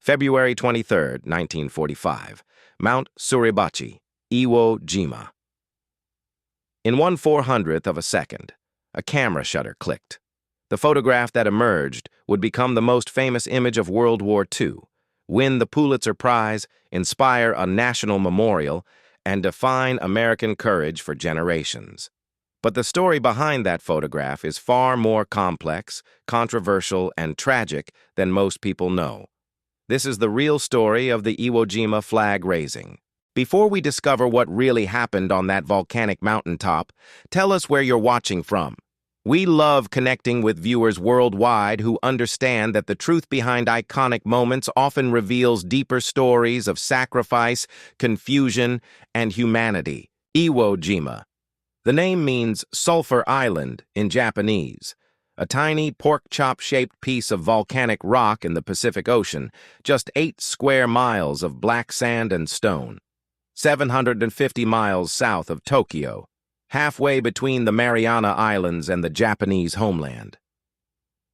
February 23, 1945, Mount Suribachi, Iwo Jima. In 1/400th of a second, a camera shutter clicked. The photograph that emerged would become the most famous image of World War II, win the Pulitzer Prize, inspire a national memorial, and define American courage for generations. But the story behind that photograph is far more complex, controversial, and tragic than most people know. This is the real story of the Iwo Jima flag raising. Before we discover what really happened on that volcanic mountaintop, tell us where you're watching from. We love connecting with viewers worldwide who understand that the truth behind iconic moments often reveals deeper stories of sacrifice, confusion, and humanity. Iwo Jima. The name means Sulphur Island in Japanese, a tiny pork-chop-shaped piece of volcanic rock in the Pacific Ocean, just 8 square miles of black sand and stone, 750 miles south of Tokyo, halfway between the Mariana Islands and the Japanese homeland.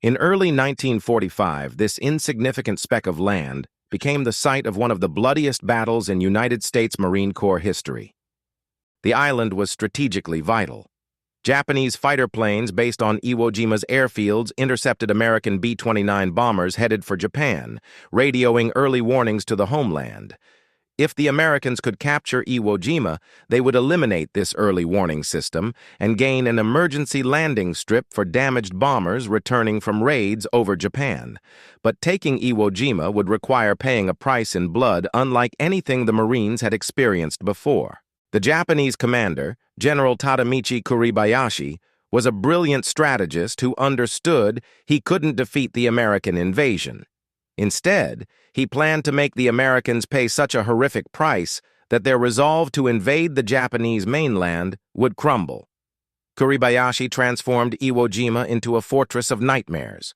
In early 1945, this insignificant speck of land became the site of one of the bloodiest battles in United States Marine Corps history. The island was strategically vital. Japanese fighter planes based on Iwo Jima's airfields intercepted American B-29 bombers headed for Japan, radioing early warnings to the homeland. If the Americans could capture Iwo Jima, they would eliminate this early warning system and gain an emergency landing strip for damaged bombers returning from raids over Japan. But taking Iwo Jima would require paying a price in blood unlike anything the Marines had experienced before. The Japanese commander, General Tadamichi Kuribayashi, was a brilliant strategist who understood he couldn't defeat the American invasion. Instead, he planned to make the Americans pay such a horrific price that their resolve to invade the Japanese mainland would crumble. Kuribayashi transformed Iwo Jima into a fortress of nightmares.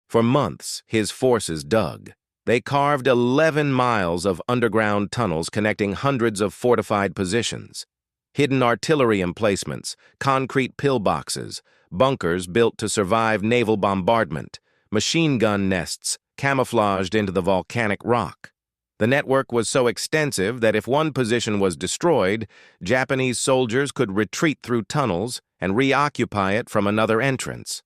For months, his forces dug. They carved 11 miles of underground tunnels connecting hundreds of fortified positions, hidden artillery emplacements, concrete pillboxes, bunkers built to survive naval bombardment, machine gun nests camouflaged into the volcanic rock. The network was so extensive that if one position was destroyed, Japanese soldiers could retreat through tunnels and reoccupy it from another entrance.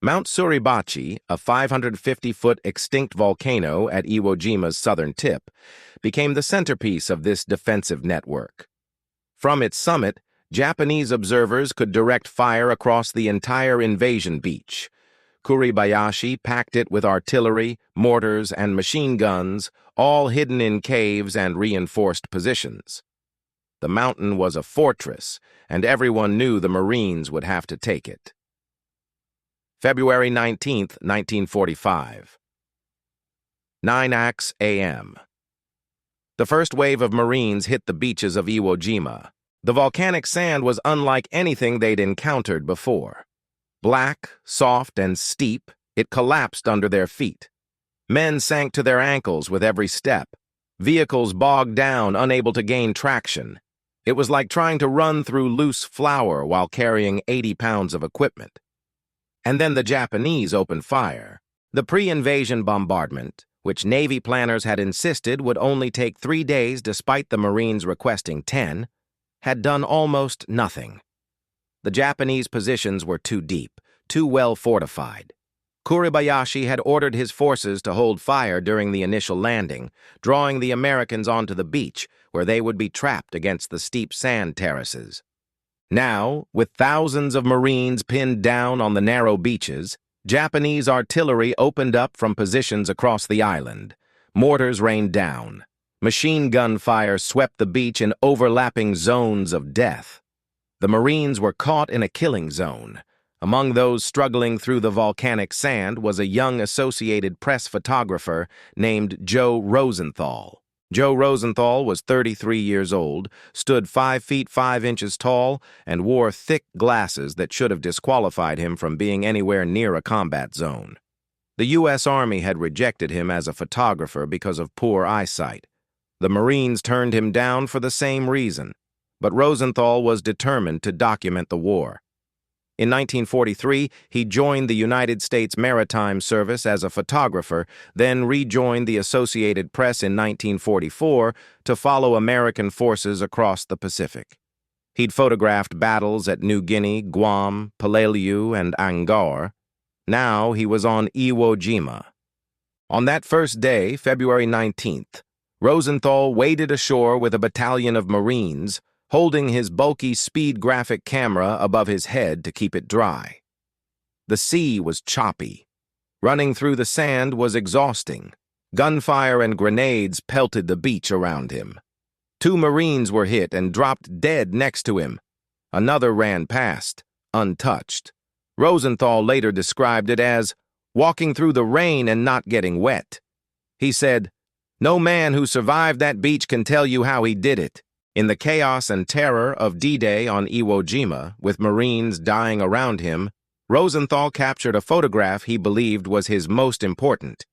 Mount Suribachi, a 550-foot extinct volcano at Iwo Jima's southern tip, became the centerpiece of this defensive network. From its summit, Japanese observers could direct fire across the entire invasion beach. Kuribayashi packed it with artillery, mortars, and machine guns, all hidden in caves and reinforced positions. The mountain was a fortress, and everyone knew the Marines would have to take it. February 19, 1945. 9 a.m. The first wave of Marines hit the beaches of Iwo Jima. The volcanic sand was unlike anything they'd encountered before. Black, soft, and steep, it collapsed under their feet. Men sank to their ankles with every step. Vehicles bogged down, unable to gain traction. It was like trying to run through loose flour while carrying 80 pounds of equipment. And then the Japanese opened fire. The pre-invasion bombardment, which Navy planners had insisted would only take 3 days despite the Marines requesting 10, had done almost nothing. The Japanese positions were too deep, too well fortified. Kuribayashi had ordered his forces to hold fire during the initial landing, drawing the Americans onto the beach, where they would be trapped against the steep sand terraces. Now, with thousands of Marines pinned down on the narrow beaches, Japanese artillery opened up from positions across the island. Mortars rained down. Machine gun fire swept the beach in overlapping zones of death. The Marines were caught in a killing zone. Among those struggling through the volcanic sand was a young Associated Press photographer named Joe Rosenthal. Joe Rosenthal was 33 years old, stood 5 feet 5 inches tall, and wore thick glasses that should have disqualified him from being anywhere near a combat zone. The U.S. Army had rejected him as a photographer because of poor eyesight. The Marines turned him down for the same reason, but Rosenthal was determined to document the war. In 1943, he joined the United States Maritime Service as a photographer, then rejoined the Associated Press in 1944 to follow American forces across the Pacific. He'd photographed battles at New Guinea, Guam, Palaleu, and Angkor. Now he was on Iwo Jima. On that first day, February 19th, Rosenthal waded ashore with a battalion of Marines, holding his bulky speed graphic camera above his head to keep it dry. The sea was choppy. Running through the sand was exhausting. Gunfire and grenades pelted the beach around him. 2 Marines were hit and dropped dead next to him. Another ran past, untouched. Rosenthal later described it as walking through the rain and not getting wet. He said, "No man who survived that beach can tell you how he did it." In the chaos and terror of D-Day on Iwo Jima, with Marines dying around him, Rosenthal captured a photograph he believed was his most important.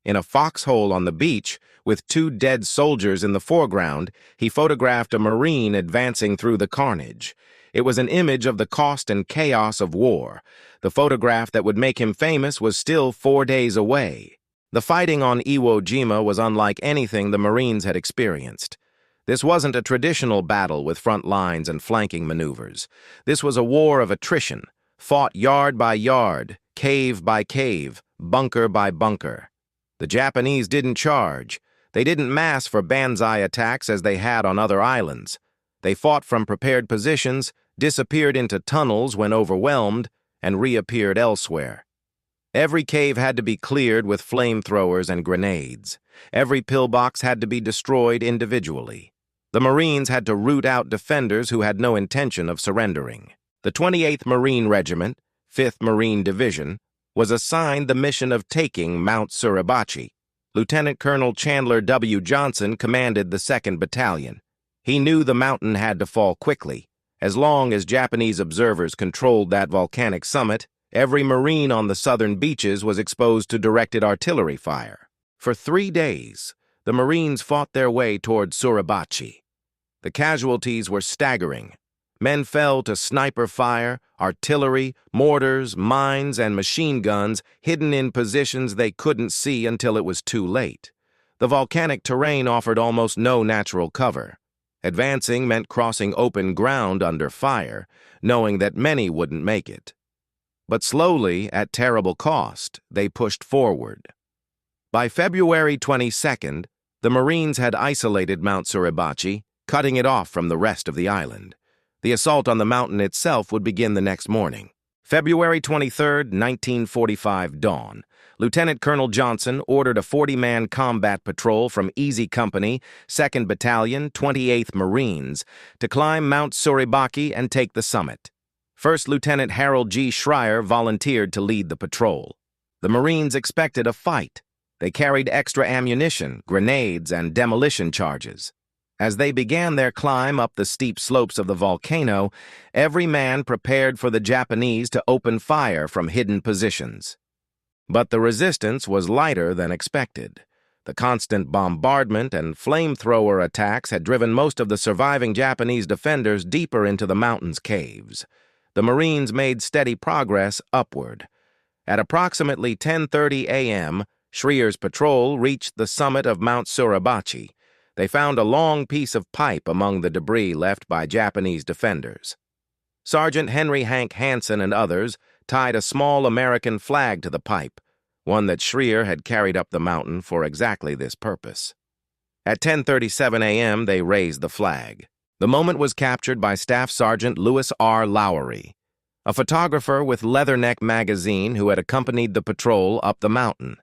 In a foxhole on the beach, with 2 dead soldiers in the foreground, he photographed a Marine advancing through the carnage. It was an image of the cost and chaos of war. The photograph that would make him famous was still 4 days away. The fighting on Iwo Jima was unlike anything the Marines had experienced. This wasn't a traditional battle with front lines and flanking maneuvers. This was a war of attrition, fought yard by yard, cave by cave, bunker by bunker. The Japanese didn't charge. They didn't mass for banzai attacks as they had on other islands. They fought from prepared positions, disappeared into tunnels when overwhelmed, and reappeared elsewhere. Every cave had to be cleared with flamethrowers and grenades. Every pillbox had to be destroyed individually. The Marines had to root out defenders who had no intention of surrendering. The 28th Marine Regiment, 5th Marine Division, was assigned the mission of taking Mount Suribachi. Lieutenant Colonel Chandler W. Johnson commanded the 2nd Battalion. He knew the mountain had to fall quickly. As long as Japanese observers controlled that volcanic summit, every Marine on the southern beaches was exposed to directed artillery fire. For 3 days, the Marines fought their way toward Suribachi. The casualties were staggering. Men fell to sniper fire, artillery, mortars, mines, and machine guns hidden in positions they couldn't see until it was too late. The volcanic terrain offered almost no natural cover. Advancing meant crossing open ground under fire, knowing that many wouldn't make it. But slowly, at terrible cost, they pushed forward. By February 22nd, the Marines had isolated Mount Suribachi, cutting it off from the rest of the island. The assault on the mountain itself would begin the next morning. February 23, 1945 dawn. Lieutenant Colonel Johnson ordered a 40-man combat patrol from Easy Company, 2nd Battalion, 28th Marines, to climb Mount Suribachi and take the summit. First Lieutenant Harold G. Schreier volunteered to lead the patrol. The Marines expected a fight. They carried extra ammunition, grenades, and demolition charges. As they began their climb up the steep slopes of the volcano, every man prepared for the Japanese to open fire from hidden positions. But the resistance was lighter than expected. The constant bombardment and flamethrower attacks had driven most of the surviving Japanese defenders deeper into the mountain's caves. The Marines made steady progress upward. At approximately 10:30 a.m., Schreier's patrol reached the summit of Mount Suribachi. They found a long piece of pipe among the debris left by Japanese defenders. Sergeant Henry Hank Hansen and others tied a small American flag to the pipe, one that Schreier had carried up the mountain for exactly this purpose. At 10:37 a.m., they raised the flag. The moment was captured by Staff Sergeant Lewis R. Lowery, a photographer with Leatherneck magazine who had accompanied the patrol up the mountain.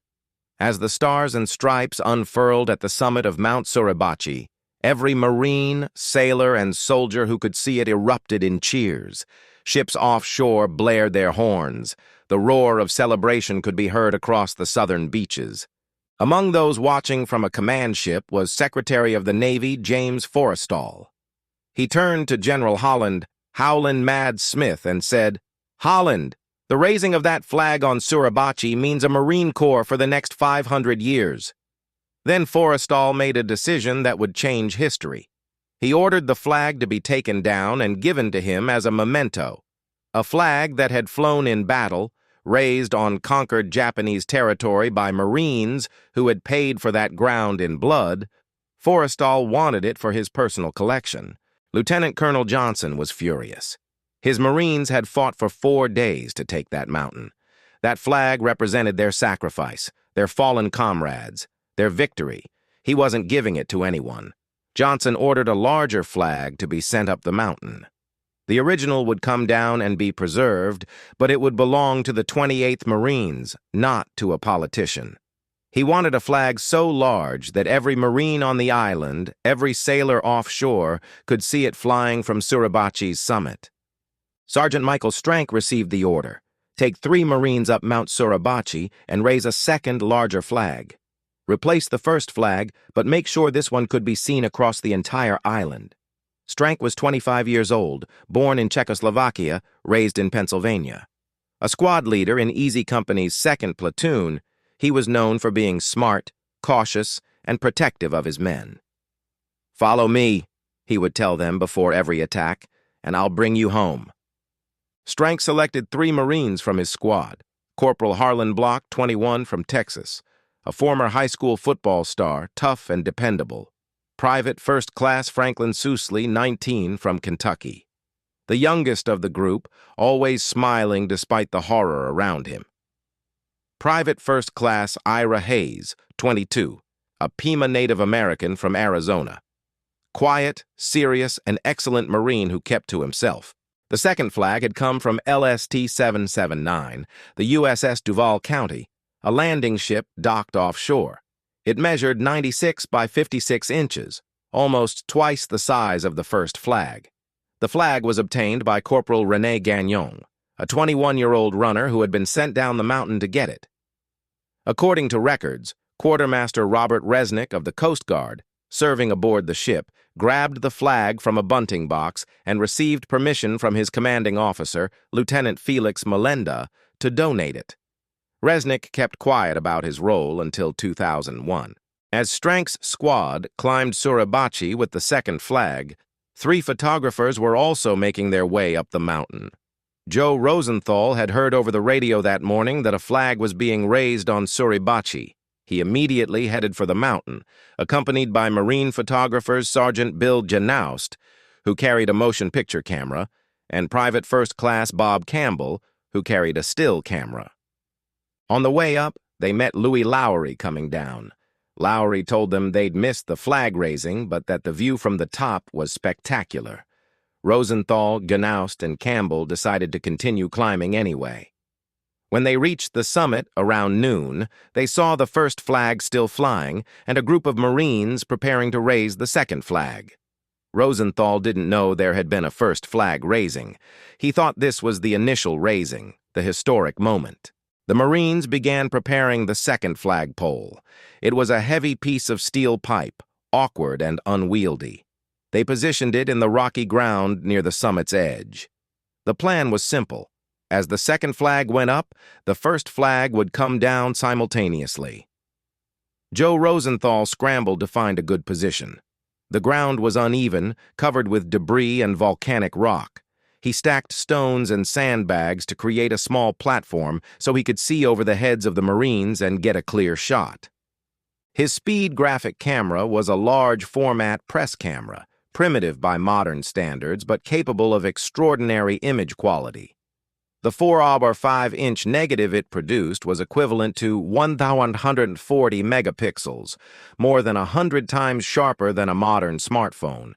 As the stars and stripes unfurled at the summit of Mount Suribachi, every Marine, sailor, and soldier who could see it erupted in cheers. Ships offshore blared their horns. The roar of celebration could be heard across the southern beaches. Among those watching from a command ship was Secretary of the Navy James Forrestal. He turned to General Holland, Howlin' Mad Smith, and said, "Holland, the raising of that flag on Suribachi means a Marine Corps for the next 500 years. Then Forrestal made a decision that would change history. He ordered the flag to be taken down and given to him as a memento, A flag that had flown in battle, raised on conquered Japanese territory by Marines who had paid for that ground in blood, Forrestal wanted it for his personal collection. Lieutenant Colonel Johnson was furious. His Marines had fought for 4 days to take that mountain. That flag represented their sacrifice, their fallen comrades, their victory. He wasn't giving it to anyone. Johnson ordered a larger flag to be sent up the mountain. The original would come down and be preserved, but it would belong to the 28th Marines, not to a politician. He wanted a flag so large that every Marine on the island, every sailor offshore, could see it flying from Suribachi's summit. Sergeant Michael Strank received the order: take 3 Marines up Mount Suribachi and raise a second, larger flag. Replace the first flag, but make sure this one could be seen across the entire island. Strank was 25 years old, born in Czechoslovakia, raised in Pennsylvania. A squad leader in Easy Company's 2nd Platoon, he was known for being smart, cautious, and protective of his men. "Follow me," he would tell them before every attack, "and I'll bring you home." Strank selected 3 Marines from his squad: Corporal Harlan Block, 21, from Texas, a former high school football star, tough and dependable; Private First Class Franklin Sousley, 19, from Kentucky. The youngest of the group, always smiling despite the horror around him. Private First Class Ira Hayes, 22, a Pima Native American from Arizona. Quiet, serious, and excellent Marine who kept to himself. The second flag had come from LST 779, the USS Duval County, a landing ship docked offshore. It measured 96 by 56 inches, almost twice the size of the first flag. The flag was obtained by Corporal René Gagnon, a 21-year-old runner who had been sent down the mountain to get it. According to records, Quartermaster Robert Resnick of the Coast Guard, serving aboard the ship, grabbed the flag from a bunting box and received permission from his commanding officer, Lieutenant Felix Melenda, to donate it. Resnick kept quiet about his role until 2001. As Strank's squad climbed Suribachi with the second flag, 3 photographers were also making their way up the mountain. Joe Rosenthal had heard over the radio that morning that a flag was being raised on Suribachi. He immediately headed for the mountain, accompanied by Marine photographers Sergeant Bill Janoust, who carried a motion picture camera, and Private First Class Bob Campbell, who carried a still camera. On the way up, they met Louis Lowry coming down. Lowry told them they'd missed the flag raising, but that the view from the top was spectacular. Rosenthal, Janoust, and Campbell decided to continue climbing anyway. When they reached the summit around noon, they saw the first flag still flying and a group of Marines preparing to raise the second flag. Rosenthal didn't know there had been a first flag raising. He thought this was the initial raising, the historic moment. The Marines began preparing the second flagpole. It was a heavy piece of steel pipe, awkward and unwieldy. They positioned it in the rocky ground near the summit's edge. The plan was simple. As the second flag went up, the first flag would come down simultaneously. Joe Rosenthal scrambled to find a good position. The ground was uneven, covered with debris and volcanic rock. He stacked stones and sandbags to create a small platform so he could see over the heads of the Marines and get a clear shot. His speed graphic camera was a large format press camera, primitive by modern standards, but capable of extraordinary image quality. The 4-hour 5-inch negative it produced was equivalent to 1,140 megapixels, more than 100 times sharper than a modern smartphone.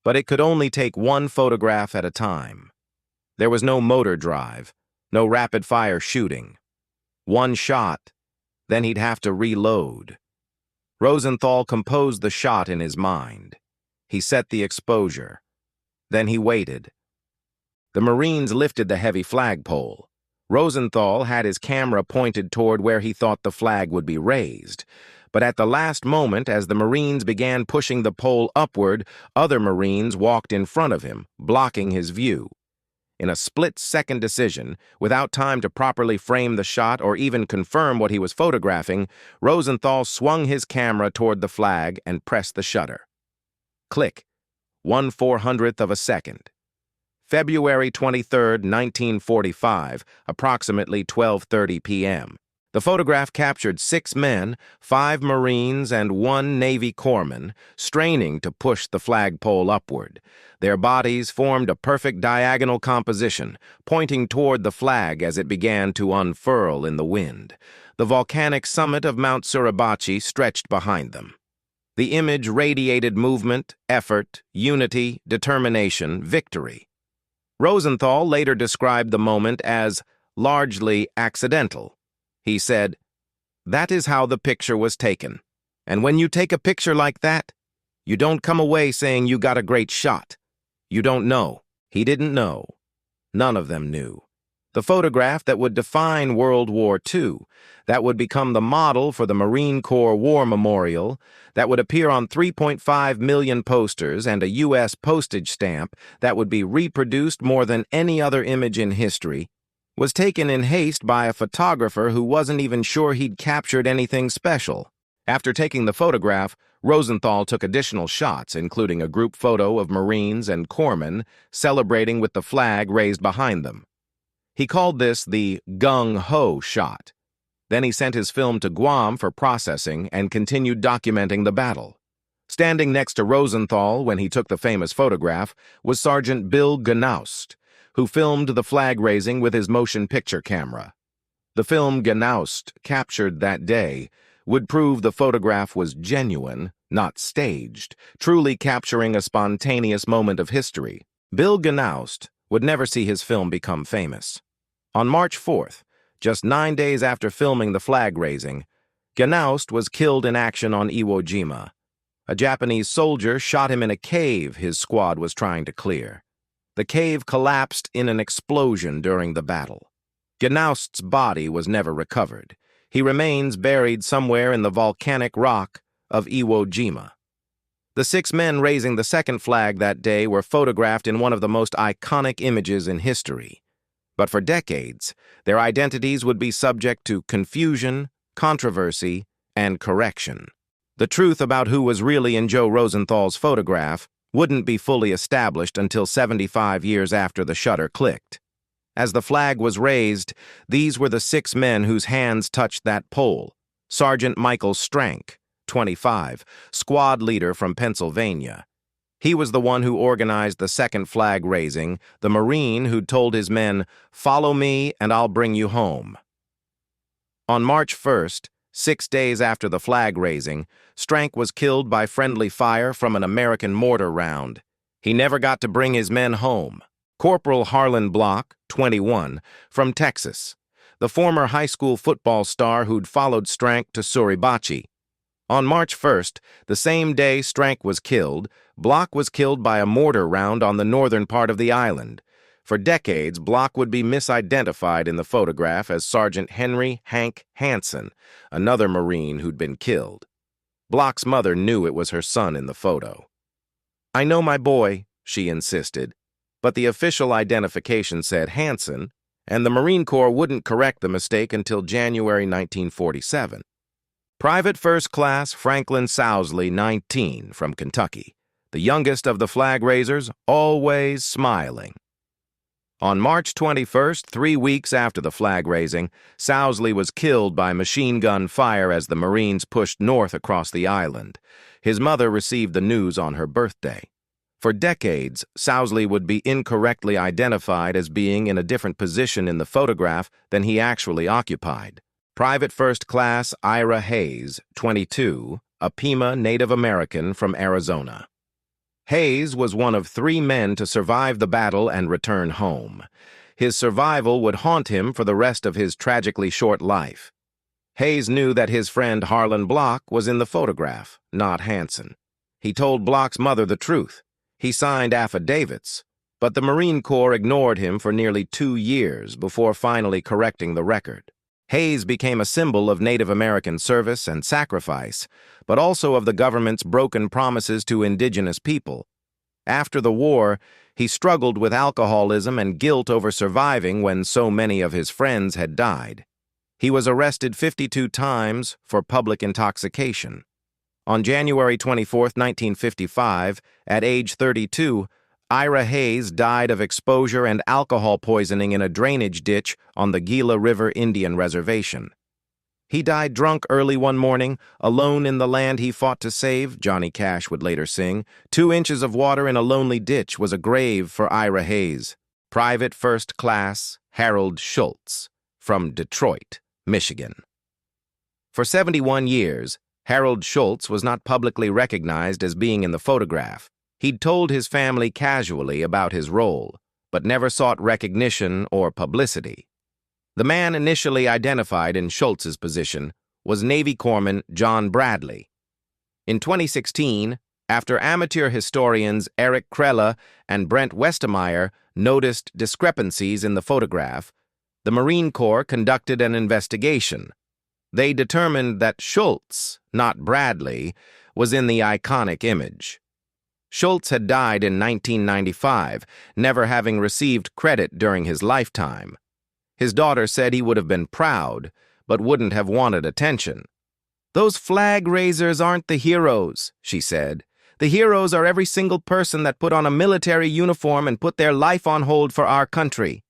But it could only take one photograph at a time. There was no motor drive, no rapid-fire shooting. One shot, then he'd have to reload. Rosenthal composed the shot in his mind. He set the exposure. Then he waited. The Marines lifted the heavy flagpole. Rosenthal had his camera pointed toward where he thought the flag would be raised. But at the last moment, as the Marines began pushing the pole upward, other Marines walked in front of him, blocking his view. In a split-second decision, without time to properly frame the shot or even confirm what he was photographing, Rosenthal swung his camera toward the flag and pressed the shutter. Click. 1/400th of a second. February 23, 1945, approximately 12:30 p.m. The photograph captured 6 men, 5 Marines, and 1 Navy corpsman, straining to push the flagpole upward. Their bodies formed a perfect diagonal composition, pointing toward the flag as it began to unfurl in the wind. The volcanic summit of Mount Suribachi stretched behind them. The image radiated movement, effort, unity, determination, victory. Rosenthal later described the moment as largely accidental. He said, "That is how the picture was taken. And when you take a picture like that, you don't come away saying you got a great shot. You don't know." He didn't know. None of them knew. The photograph that would define World War II, that would become the model for the Marine Corps War Memorial, that would appear on 3.5 million posters and a U.S. postage stamp that would be reproduced more than any other image in history, was taken in haste by a photographer who wasn't even sure he'd captured anything special. After taking the photograph, Rosenthal took additional shots, including a group photo of Marines and corpsmen celebrating with the flag raised behind them. He called this the gung-ho shot. Then he sent his film to Guam for processing and continued documenting the battle. Standing next to Rosenthal when he took the famous photograph was Sergeant Bill Gnaust, who filmed the flag raising with his motion picture camera. The film Gnaust captured that day would prove the photograph was genuine, not staged, truly capturing a spontaneous moment of history. Bill Gnaust would never see his film become famous. On March 4th, just 9 days after filming the flag raising, Gnaust was killed in action on Iwo Jima. A Japanese soldier shot him in a cave his squad was trying to clear. The cave collapsed in an explosion during the battle. Gnaust's body was never recovered. He remains buried somewhere in the volcanic rock of Iwo Jima. The 6 men raising the second flag that day were photographed in one of the most iconic images in history. But for decades, their identities would be subject to confusion, controversy, and correction. The truth about who was really in Joe Rosenthal's photograph wouldn't be fully established until 75 years after the shutter clicked. As the flag was raised, these were the 6 men whose hands touched that pole. Sergeant Michael Strank, 25, squad leader from Pennsylvania. He was the one who organized the second flag raising, the Marine who'd told his men, "Follow me and I'll bring you home." On March 1st, 6 days after the flag raising, Strank was killed by friendly fire from an American mortar round. He never got to bring his men home. Corporal Harlan Block, 21, from Texas, the former high school football star who'd followed Strank to Suribachi. On March 1st, the same day Strank was killed, Block was killed by a mortar round on the northern part of the island. For decades, Block would be misidentified in the photograph as Sergeant Henry Hank Hansen, another Marine who'd been killed. Block's mother knew it was her son in the photo. "I know my boy," she insisted, but the official identification said Hansen, and the Marine Corps wouldn't correct the mistake until January 1947. Private First Class Franklin Sousley, 19, from Kentucky, the youngest of the flag raisers, always smiling. On March 21st, 3 weeks after the flag raising, Sousley was killed by machine gun fire as the Marines pushed north across the island. His mother received the news on her birthday. For decades, Sousley would be incorrectly identified as being in a different position in the photograph than he actually occupied. Private First Class Ira Hayes, 22, a Pima Native American from Arizona. Hayes was one of 3 men to survive the battle and return home. His survival would haunt him for the rest of his tragically short life. Hayes knew that his friend Harlan Block was in the photograph, not Hansen. He told Block's mother the truth. He signed affidavits, but the Marine Corps ignored him for nearly 2 years before finally correcting the record. Hayes became a symbol of Native American service and sacrifice, but also of the government's broken promises to indigenous people. After the war, he struggled with alcoholism and guilt over surviving when so many of his friends had died. He was arrested 52 times for public intoxication. On January 24, 1955, at age 32, Ira Hayes died of exposure and alcohol poisoning in a drainage ditch on the Gila River Indian Reservation. He died drunk early one morning, alone in the land he fought to save, Johnny Cash would later sing. 2 inches of water in a lonely ditch was a grave for Ira Hayes. Private First Class Harold Schultz, from Detroit, Michigan. For 71 years, Harold Schultz was not publicly recognized as being in the photograph. He'd told his family casually about his role, but never sought recognition or publicity. The man initially identified in Schultz's position was Navy Corpsman John Bradley. In 2016, after amateur historians Eric Krella and Brent Westemeyer noticed discrepancies in the photograph, the Marine Corps conducted an investigation. They determined that Schultz, not Bradley, was in the iconic image. Schultz had died in 1995, never having received credit during his lifetime. His daughter said he would have been proud, but wouldn't have wanted attention. "Those flag raisers aren't the heroes," she said. "The heroes are every single person that put on a military uniform and put their life on hold for our country."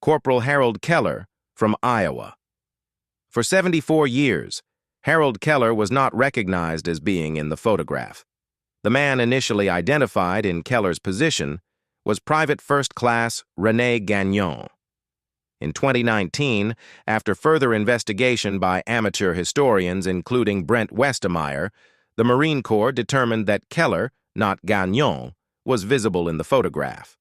Corporal Harold Keller, from Iowa. For 74 years, Harold Keller was not recognized as being in the photograph. The man initially identified in Keller's position was Private First Class René Gagnon. In 2019, after further investigation by amateur historians including Brent Westemeyer, the Marine Corps determined that Keller, not Gagnon, was visible in the photograph.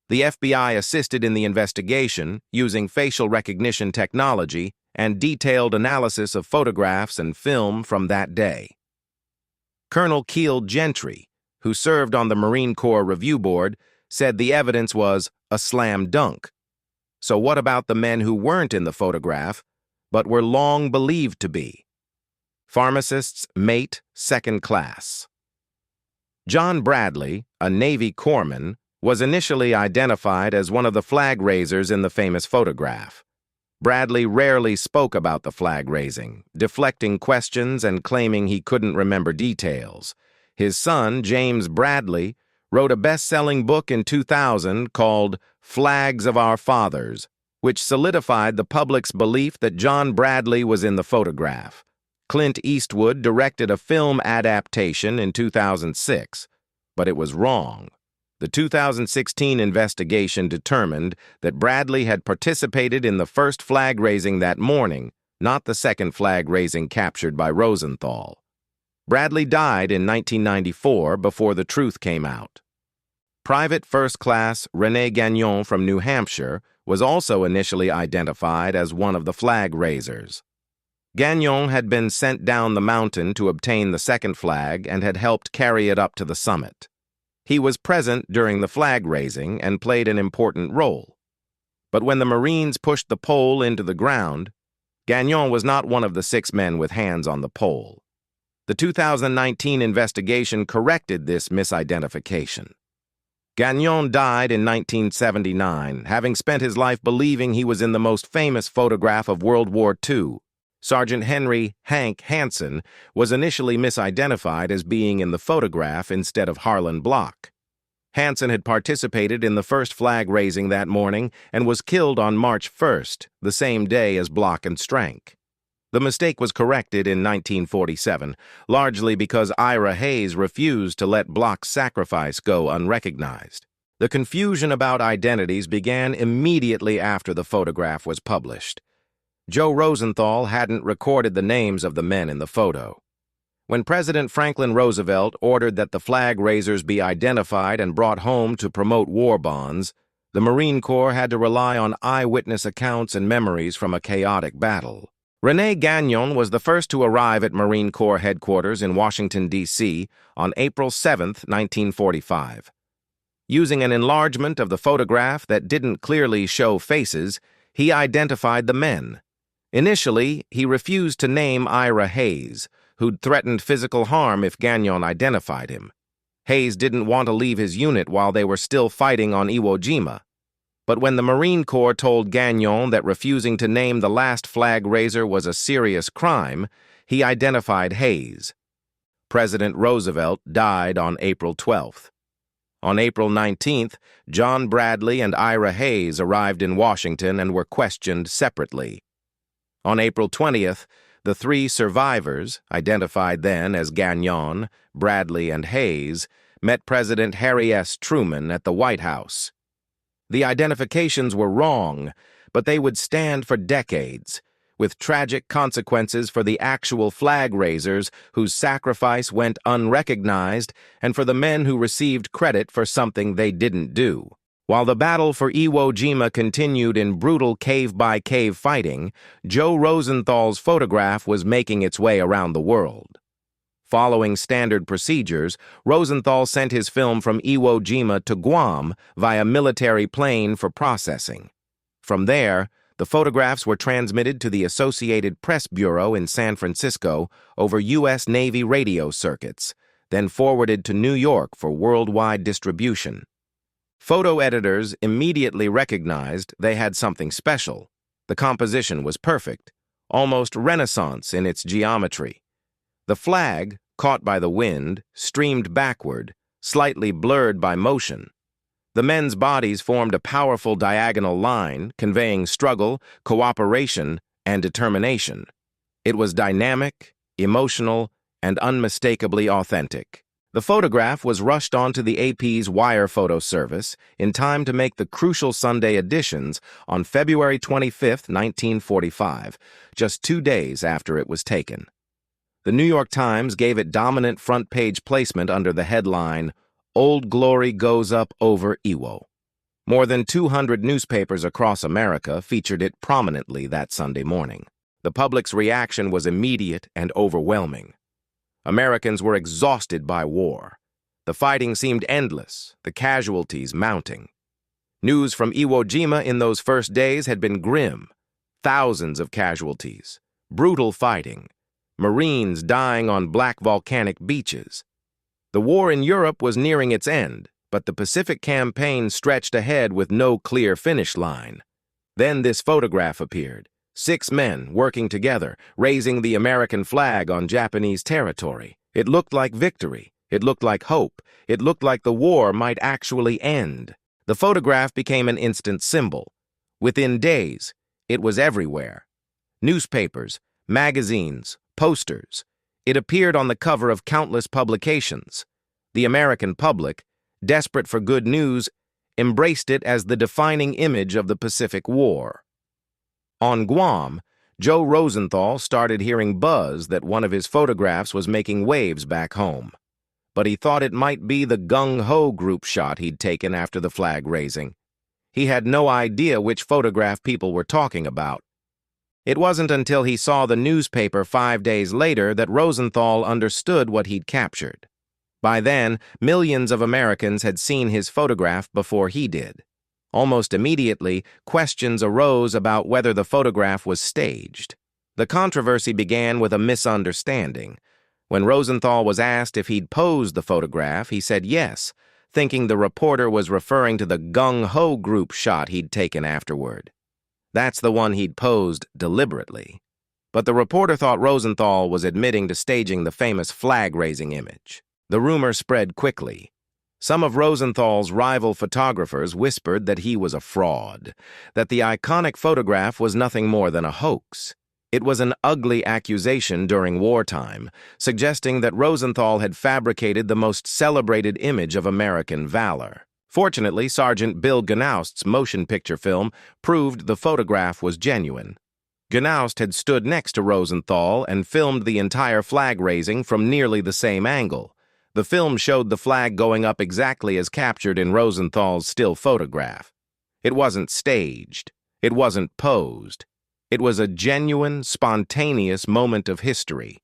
The FBI assisted in the investigation using facial recognition technology and detailed analysis of photographs and film from that day. Colonel Keel Gentry, who served on the Marine Corps Review Board, said the evidence was a slam dunk. So what about the men who weren't in the photograph, but were long believed to be? Pharmacist's mate, second class. John Bradley, a Navy corpsman, was initially identified as one of the flag raisers in the famous photograph. Bradley rarely spoke about the flag raising, deflecting questions and claiming he couldn't remember details. His son, James Bradley, wrote a best-selling book in 2000 called Flags of Our Fathers, which solidified the public's belief that John Bradley was in the photograph. Clint Eastwood directed a film adaptation in 2006, but it was wrong. The 2016 investigation determined that Bradley had participated in the first flag raising that morning, not the second flag raising captured by Rosenthal. Bradley died in 1994 before the truth came out. Private First Class René Gagnon from New Hampshire was also initially identified as one of the flag raisers. Gagnon had been sent down the mountain to obtain the second flag and had helped carry it up to the summit. He was present during the flag raising and played an important role. But when the Marines pushed the pole into the ground, Gagnon was not one of the 6 men with hands on the pole. The 2019 investigation corrected this misidentification. Gagnon died in 1979, having spent his life believing he was in the most famous photograph of World War II. Sergeant Henry Hank Hansen was initially misidentified as being in the photograph instead of Harlan Block. Hansen had participated in the first flag raising that morning and was killed on March 1st, the same day as Block and Strank. The mistake was corrected in 1947, largely because Ira Hayes refused to let Block's sacrifice go unrecognized. The confusion about identities began immediately after the photograph was published. Joe Rosenthal hadn't recorded the names of the men in the photo. When President Franklin Roosevelt ordered that the flag raisers be identified and brought home to promote war bonds, the Marine Corps had to rely on eyewitness accounts and memories from a chaotic battle. René Gagnon was the first to arrive at Marine Corps headquarters in Washington, D.C. on April 7, 1945. Using an enlargement of the photograph that didn't clearly show faces, he identified the men. Initially, he refused to name Ira Hayes, who'd threatened physical harm if Gagnon identified him. Hayes didn't want to leave his unit while they were still fighting on Iwo Jima. But when the Marine Corps told Gagnon that refusing to name the last flag raiser was a serious crime, he identified Hayes. President Roosevelt died on April 12th. On April 19th, John Bradley and Ira Hayes arrived in Washington and were questioned separately. On April 20th, the three survivors, identified then as Gagnon, Bradley, and Hayes, met President Harry S. Truman at the White House. The identifications were wrong, but they would stand for decades, with tragic consequences for the actual flag raisers whose sacrifice went unrecognized and for the men who received credit for something they didn't do. While the battle for Iwo Jima continued in brutal cave-by-cave fighting, Joe Rosenthal's photograph was making its way around the world. Following standard procedures, Rosenthal sent his film from Iwo Jima to Guam via military plane for processing. From there, the photographs were transmitted to the Associated Press Bureau in San Francisco over U.S. Navy radio circuits, then forwarded to New York for worldwide distribution. Photo editors immediately recognized they had something special. The composition was perfect, almost Renaissance in its geometry. The flag, caught by the wind, streamed backward, slightly blurred by motion. The men's bodies formed a powerful diagonal line, conveying struggle, cooperation, and determination. It was dynamic, emotional, and unmistakably authentic. The photograph was rushed onto the AP's wire photo service in time to make the crucial Sunday editions on February 25, 1945, just 2 days after it was taken. The New York Times gave it dominant front-page placement under the headline, "Old Glory Goes Up Over Iwo." More than 200 newspapers across America featured it prominently that Sunday morning. The public's reaction was immediate and overwhelming. Americans were exhausted by war. The fighting seemed endless, the casualties mounting. News from Iwo Jima in those first days had been grim. Thousands of casualties, brutal fighting, Marines dying on black volcanic beaches. The war in Europe was nearing its end, but the Pacific campaign stretched ahead with no clear finish line. Then this photograph appeared. 6 men working together, raising the American flag on Japanese territory. It looked like victory. It looked like hope. It looked like the war might actually end. The photograph became an instant symbol. Within days, it was everywhere. Newspapers, magazines, posters. It appeared on the cover of countless publications. The American public, desperate for good news, embraced it as the defining image of the Pacific War. On Guam, Joe Rosenthal started hearing buzz that one of his photographs was making waves back home. But he thought it might be the gung-ho group shot he'd taken after the flag raising. He had no idea which photograph people were talking about. It wasn't until he saw the newspaper 5 days later that Rosenthal understood what he'd captured. By then, millions of Americans had seen his photograph before he did. Almost immediately, questions arose about whether the photograph was staged. The controversy began with a misunderstanding. When Rosenthal was asked if he'd posed the photograph, he said yes, thinking the reporter was referring to the gung-ho group shot he'd taken afterward. That's the one he'd posed deliberately. But the reporter thought Rosenthal was admitting to staging the famous flag-raising image. The rumor spread quickly. Some of Rosenthal's rival photographers whispered that he was a fraud, that the iconic photograph was nothing more than a hoax. It was an ugly accusation during wartime, suggesting that Rosenthal had fabricated the most celebrated image of American valor. Fortunately, Sergeant Bill Gnaust's motion picture film proved the photograph was genuine. Gnaust had stood next to Rosenthal and filmed the entire flag raising from nearly the same angle. The film showed the flag going up exactly as captured in Rosenthal's still photograph. It wasn't staged. It wasn't posed. It was a genuine, spontaneous moment of history.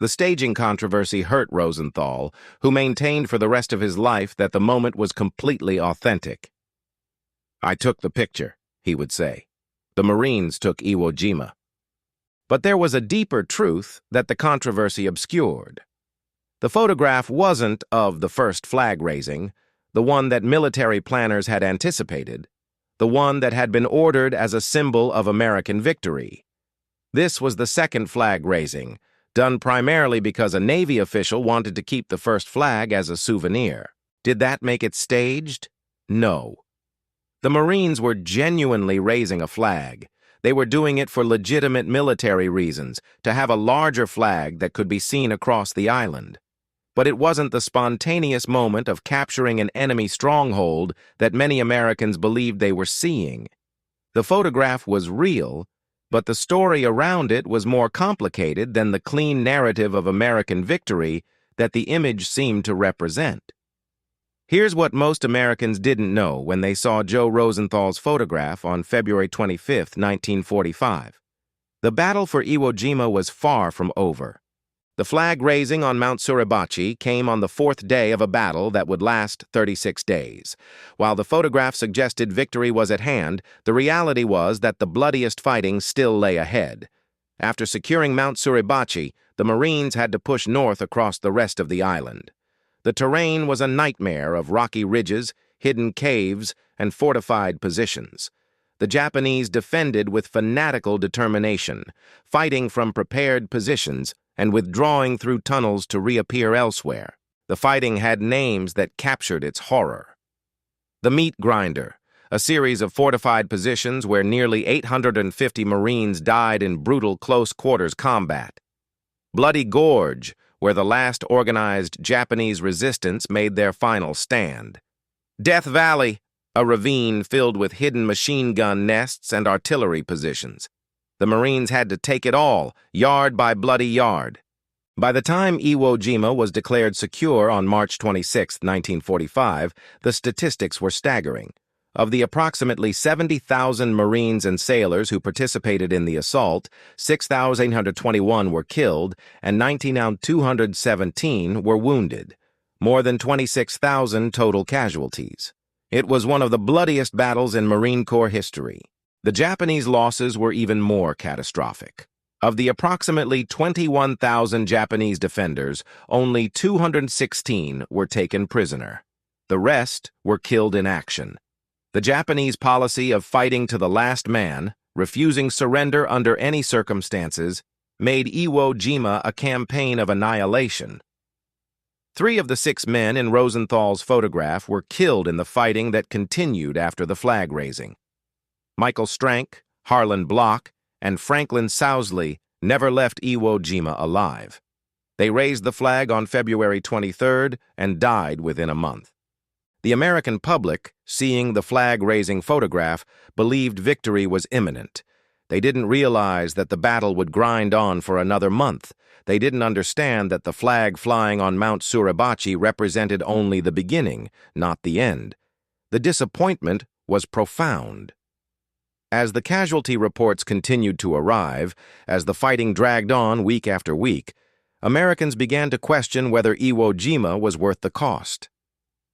The staging controversy hurt Rosenthal, who maintained for the rest of his life that the moment was completely authentic. "I took the picture," he would say. "The Marines took Iwo Jima." But there was a deeper truth that the controversy obscured. The photograph wasn't of the first flag raising, the one that military planners had anticipated, the one that had been ordered as a symbol of American victory. This was the second flag raising, done primarily because a Navy official wanted to keep the first flag as a souvenir. Did that make it staged? No. The Marines were genuinely raising a flag. They were doing it for legitimate military reasons, to have a larger flag that could be seen across the island. But it wasn't the spontaneous moment of capturing an enemy stronghold that many Americans believed they were seeing. The photograph was real, but the story around it was more complicated than the clean narrative of American victory that the image seemed to represent. Here's what most Americans didn't know when they saw Joe Rosenthal's photograph on February 25, 1945. The battle for Iwo Jima was far from over. The flag raising on Mount Suribachi came on the fourth day of a battle that would last 36 days. While the photograph suggested victory was at hand, the reality was that the bloodiest fighting still lay ahead. After securing Mount Suribachi, the Marines had to push north across the rest of the island. The terrain was a nightmare of rocky ridges, hidden caves, and fortified positions. The Japanese defended with fanatical determination, fighting from prepared positions and withdrawing through tunnels to reappear elsewhere. The fighting had names that captured its horror. The Meat Grinder, a series of fortified positions where nearly 850 Marines died in brutal close-quarters combat. Bloody Gorge, where the last organized Japanese resistance made their final stand. Death Valley, a ravine filled with hidden machine gun nests and artillery positions. The Marines had to take it all, yard by bloody yard. By the time Iwo Jima was declared secure on March 26, 1945, the statistics were staggering. Of the approximately 70,000 Marines and sailors who participated in the assault, 6,821 were killed and 19,217 were wounded. More than 26,000 total casualties. It was one of the bloodiest battles in Marine Corps history. The Japanese losses were even more catastrophic. Of the approximately 21,000 Japanese defenders, only 216 were taken prisoner. The rest were killed in action. The Japanese policy of fighting to the last man, refusing surrender under any circumstances, made Iwo Jima a campaign of annihilation. 3 of the 6 men in Rosenthal's photograph were killed in the fighting that continued after the flag raising. Michael Strank, Harlan Block, and Franklin Sousley never left Iwo Jima alive. They raised the flag on February 23rd and died within a month. The American public, seeing the flag-raising photograph, believed victory was imminent. They didn't realize that the battle would grind on for another month. They didn't understand that the flag flying on Mount Suribachi represented only the beginning, not the end. The disappointment was profound. As the casualty reports continued to arrive, as the fighting dragged on week after week, Americans began to question whether Iwo Jima was worth the cost.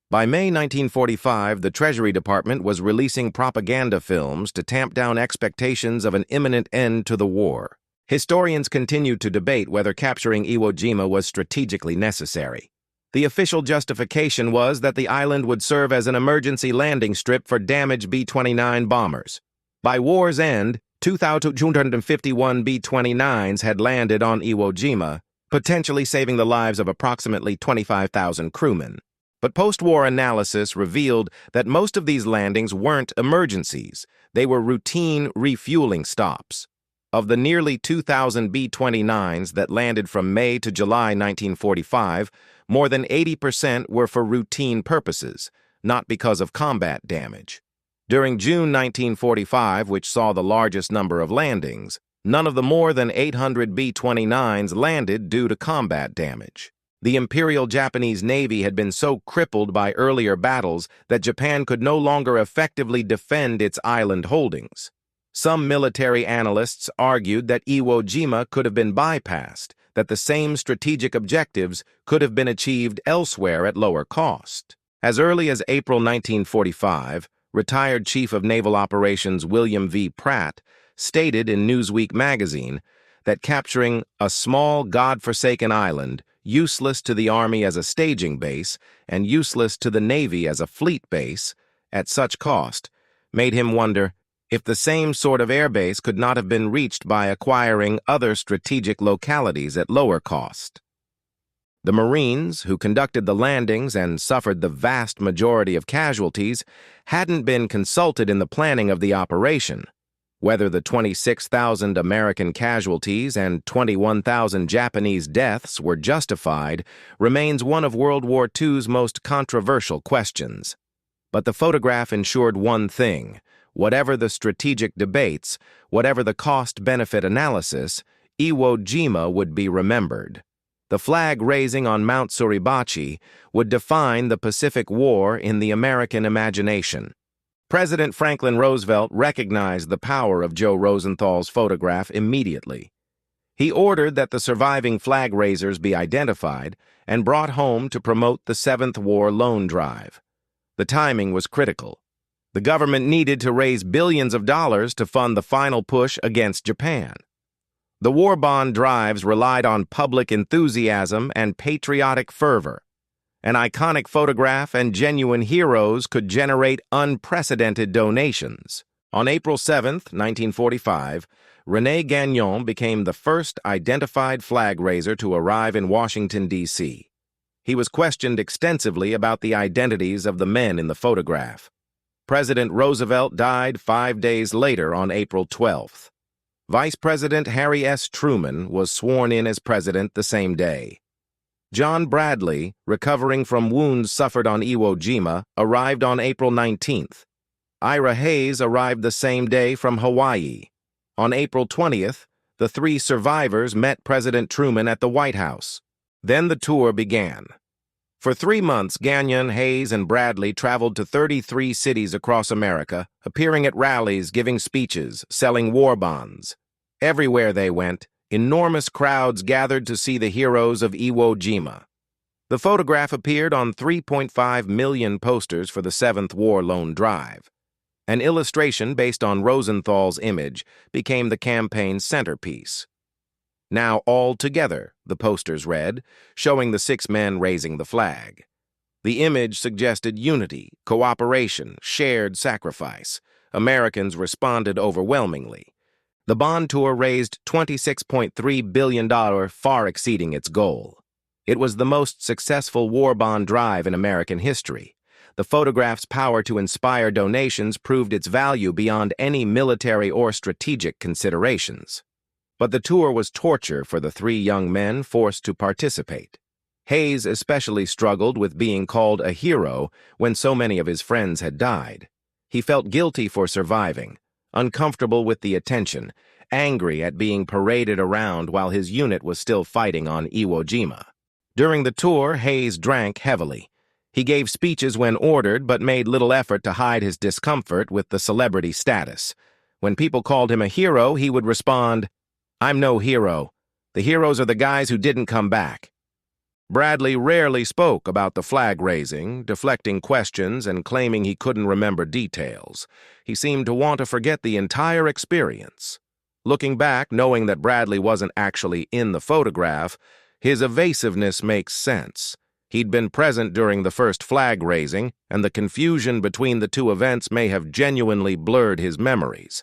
By May 1945, the Treasury Department was releasing propaganda films to tamp down expectations of an imminent end to the war. Historians continued to debate whether capturing Iwo Jima was strategically necessary. The official justification was that the island would serve as an emergency landing strip for damaged B-29 bombers. By war's end, 2,251 B-29s had landed on Iwo Jima, potentially saving the lives of approximately 25,000 crewmen. But post-war analysis revealed that most of these landings weren't emergencies. They were routine refueling stops. Of the nearly 2,000 B-29s that landed from May to July 1945, more than 80% were for routine purposes, not because of combat damage. During June 1945, which saw the largest number of landings, none of the more than 800 B-29s landed due to combat damage. The Imperial Japanese Navy had been so crippled by earlier battles that Japan could no longer effectively defend its island holdings. Some military analysts argued that Iwo Jima could have been bypassed, that the same strategic objectives could have been achieved elsewhere at lower cost. As early as April 1945, retired Chief of Naval Operations William V. Pratt stated in Newsweek magazine that capturing a small, God-forsaken island, useless to the Army as a staging base and useless to the Navy as a fleet base, at such cost, made him wonder if the same sort of airbase could not have been reached by acquiring other strategic localities at lower cost. The Marines, who conducted the landings and suffered the vast majority of casualties, hadn't been consulted in the planning of the operation. Whether the 26,000 American casualties and 21,000 Japanese deaths were justified remains one of World War II's most controversial questions. But the photograph ensured one thing: whatever the strategic debates, whatever the cost-benefit analysis, Iwo Jima would be remembered. The flag raising on Mount Suribachi would define the Pacific War in the American imagination. President Franklin Roosevelt recognized the power of Joe Rosenthal's photograph immediately. He ordered that the surviving flag raisers be identified and brought home to promote the Seventh War Loan Drive. The timing was critical. The government needed to raise billions of dollars to fund the final push against Japan. The war bond drives relied on public enthusiasm and patriotic fervor. An iconic photograph and genuine heroes could generate unprecedented donations. On April 7, 1945, René Gagnon became the first identified flag raiser to arrive in Washington, D.C. He was questioned extensively about the identities of the men in the photograph. President Roosevelt died 5 days later on April 12th. Vice President Harry S. Truman was sworn in as president the same day. John Bradley, recovering from wounds suffered on Iwo Jima, arrived on April 19th. Ira Hayes arrived the same day from Hawaii. On April 20th, the three survivors met President Truman at the White House. Then the tour began. For 3 months, Gagnon, Hayes, and Bradley traveled to 33 cities across America, appearing at rallies, giving speeches, selling war bonds. Everywhere they went, enormous crowds gathered to see the heroes of Iwo Jima. The photograph appeared on 3.5 million posters for the Seventh War Loan Drive. An illustration based on Rosenthal's image became the campaign's centerpiece. "Now all together," the posters read, showing the 6 men raising the flag. The image suggested unity, cooperation, shared sacrifice. Americans responded overwhelmingly. The bond tour raised $26.3 billion, far exceeding its goal. It was the most successful war bond drive in American history. The photograph's power to inspire donations proved its value beyond any military or strategic considerations. But the tour was torture for the 3 young men forced to participate. Hayes especially struggled with being called a hero when so many of his friends had died. He felt guilty for surviving, uncomfortable with the attention, angry at being paraded around while his unit was still fighting on Iwo Jima. During the tour, Hayes drank heavily. He gave speeches when ordered, but made little effort to hide his discomfort with the celebrity status. When people called him a hero, he would respond, "I'm no hero. The heroes are the guys who didn't come back." Bradley rarely spoke about the flag raising, deflecting questions and claiming he couldn't remember details. He seemed to want to forget the entire experience. Looking back, knowing that Bradley wasn't actually in the photograph, his evasiveness makes sense. He'd been present during the first flag raising, and the confusion between the 2 events may have genuinely blurred his memories.